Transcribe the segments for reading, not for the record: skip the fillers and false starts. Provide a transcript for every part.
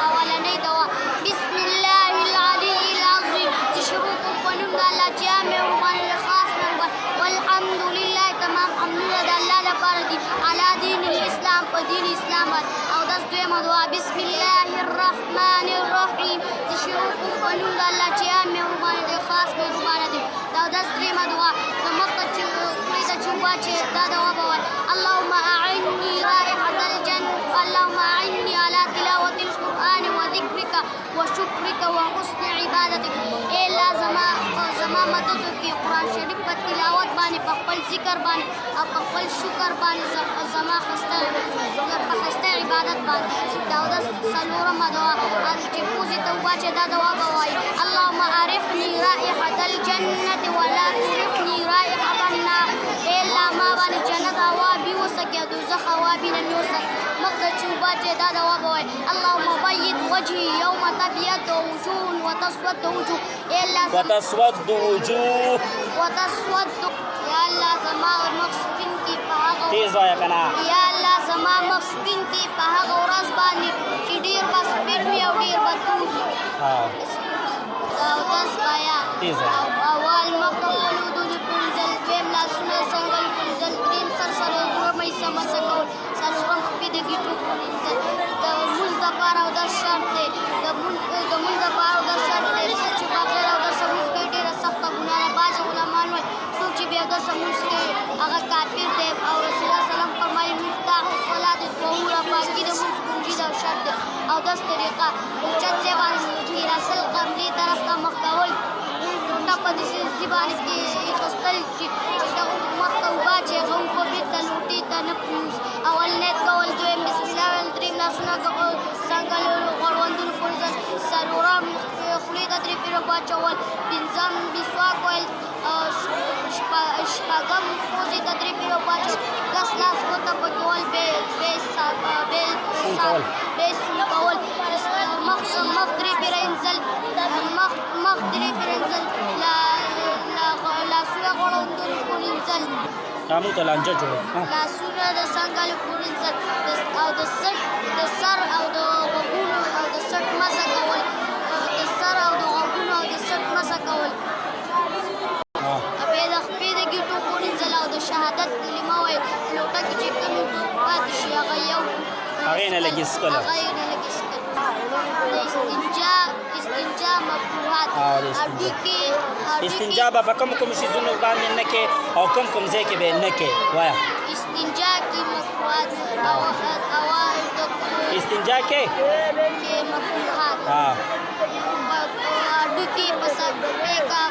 اولنۍ دوا بسم الله العلي العظیم چې شروع کوم په نوم د الله چې مهربان خاص مهربان والحمد لله تمام حمدونه د الله لپاره دي علی دین الاسلام په دین اسلام او داس دویمه دعا بسم الله الرحمن الرحیم چې شروع کوم په نوم د الله چې مهربان خاص مهربان دي دا داس دریمه دعا د مخ چې خولې ته چې وبا چې دا دوا به وایي اللهم اعني رائحة الجنة اللهم اعني على تلاوة القرآن وذكرك وشكرك وحسن عبادتك اے اللہ زما مدد وکړي قرآن شریف په تلاوت باندې په خپل ذکر باندې او په خپل شکر باندې زما خسته عبادت باندې دا د څلورمه دعا چې پوزې ته وباچې دا دعا به وایي اللهم عرفني رائحة الجنة ولا تعرفني رائحة النار اے الله ما باندې جنت هوا بي وسکه دوزخ هوا بي نه وسکه مقصد چې وباچې دا دعا به وایي اللهم بيض وجهي يوم تبيض وجوه وتسود وجوه اے الله وتسود وجوه یا الله زما مخ سپین کی په هغه تیز وایه کنه یا الله زما مخ سپین کی په هغه ورځ باندې چې ډیر به سپین وي او ډیر به تور وي او داس بایا اول مخ ته ولودو پنځل دویم لاسونه څنګه پنځل دریم سر سره مې سمسه کول څلورم خپې د ګیټو پنځل د مونځ دپاره او دا شرط دی د مونځ دپاره او دا شرط دی چې بغیر او دا مونځ کوي ډېره سخته ګناه ده بعضې علمان وایي څوک چې بیا داسې مونځ کوي هغه کافر دی او رسول الله سلام فرمایي مفتاح الصلاة الطهور پاکي د مونځ کنجي ده او شرط دی او داس طریقه اوچت ځای باندې کېناستل قبلې طرف ته مخ کول ټوټه په داسې ځای باندې اخیستل چې مخ ته وباچې هغه اوبه بېرته لوټې ته نه پرېوځي اول نیت کول دویم بسم الله ویل درېیم لاسونه څنګه غړوندونو پرځل څلورم خولې ته درې پیره واچول پنځم مسواک ویل شپږم پوزې ته درې پیره واچول لس لاسو ته پکول بې سون کول مخ درې پیره انزل مخ درې پیره انزل لاسونه غړوندونو پرځل موږ ته لانجه جوړه لاسونه د څنګلو پرځل او د سر او د غوږونو او د سټ مسه کول د سر او د غوږونو او د سټ مسه کول بیا د خپې د ګیټو پرځل او د شهادت کلمه وایي لوټه کې چې کوم پاتې شي هغه یو هغې نه لږ څکله د استنجا مکروهات استنجا به په کوم شیزونو باندې نه کې او کوم ځای کې به نه کې وایه استنجا کې مکروهات او استنجا کې مکروهات هډوکي په پیکا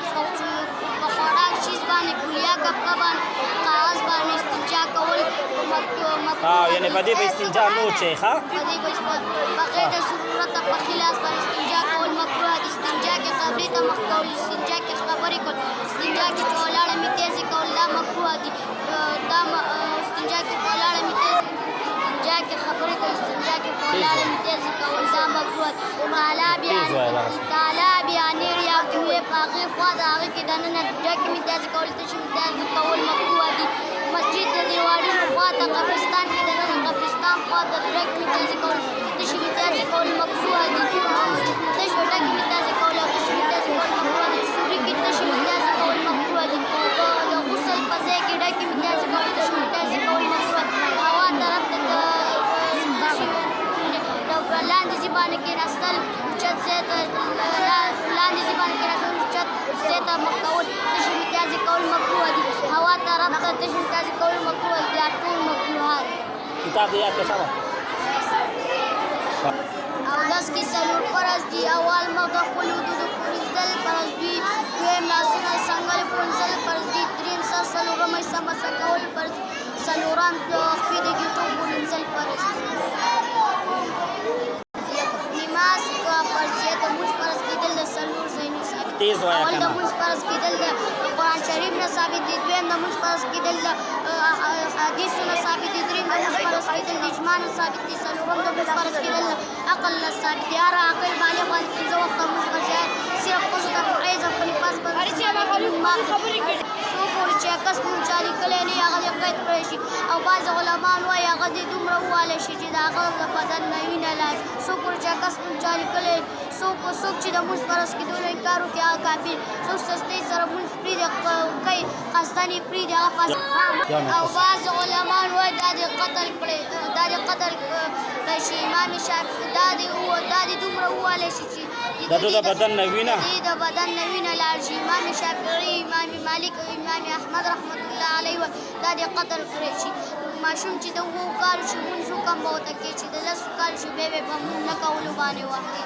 په خوراک چیز باندې ګولیا کپړه باندې کاغذ باندې استنجا کول یعنې په دې به استنجا نه وچی ښه بغیر د ضرورت په خلاف باندې استنجا کول مکروه دي استنجا کې قبلې ته مخ کول استنجا کې خبرې کول استنجا کې چې ولاړه مې تیزې کول دا مکروه دي دا استنجا کې په ولاړه مې تیزې استنجا کې خبرې کول استنجا کې په ولاړه مې تیزې کول دا مکروه دي تعالی بیانې یا کوې په هغې خوا د هغې کې دننه ډکې مې تیزې کول تشې مې تیزې کول مکروه دي مسجد د دیوالونو خوا ته قبرستان کې دننه قبرستان خوا ته ډکې مې تیزې کول تشې مې تیزې کول مکروه دي تشې ډکې مې تیزې کول او تشې مې تیزې کول مکروه دي سوري کې تشې مې تیزې کول مکروه دي د غسل په ځای کې ډکې مې تیزې کول تشې مې تیزې کول مکروه دي هوا طرف ته لاندې ځای باندې کېناستل اوچت ځای ته لاندې ځای باندې کېناستل اوچت ځای ته مخ کول تشې مې تیزې کول مکروه دي هوا طرف ته تشې مې تیزې کول مکروه دي دا ټول مکروهات کتاب دې یاد کړه صاحبه اودس کې څلور فرض دي اول مخ د خپلو حدودو پرېږدل فرض دي دویم لاسونه څنګلې پرېږدل فرض دي درېیم سر څلورم سمسه کول فرض څلورم د خپې د ګیټو پرېږدل فرض نماز فرضیت د مونځ فرض کېدل د څلور ځایونو ثابت دي اول د مونځ فرض کېدل د قرآن شریف نه ثابت دي دویم د مونځ فرض کېدل د حدیثو نه ثابت دي درېیم د مونځ فرض کېدل د اجماع نه ثابت دي څلورم د مونځ فرض کېدل د عقل نه ثابت دي هر عاقل بالغ باندې پنځه وخته مونځ فرض صرف ښځو ته په حیض او په نفاس باندې څو پورې چې کس مونږ چا لیکلی نه وي هغه دې قید کړی شي او بعض علمان وایي هغه دې دومره ووالی شي چې د هغه د بدن نه وینه لاړ شي څوک پورې چې کس مونږ چا لیکلی څوک چې د مونځ فرض کېدو نه انکار وکړي هغه کافر څوک سستۍ سره مونځ پرېږدي کوي قصدن یې پرېږدي هغه فاسق او بعض علمان وایي دا دې قتل کړی دا دې قتل کړی شي امام شافعي دا دې دومره ووالی شي چې د ده د بدن نه وینه د بدن نه وینه لاړ شي امام شافعي امام مالک او امام احمد رحمت الله علیه دا دې قتل کړی شي ماشوم چې د 7 کالو شي مونځ حکم به ورته کوي چې د 10 کالو شي بیا به په مونځ نه کولو باندې وهي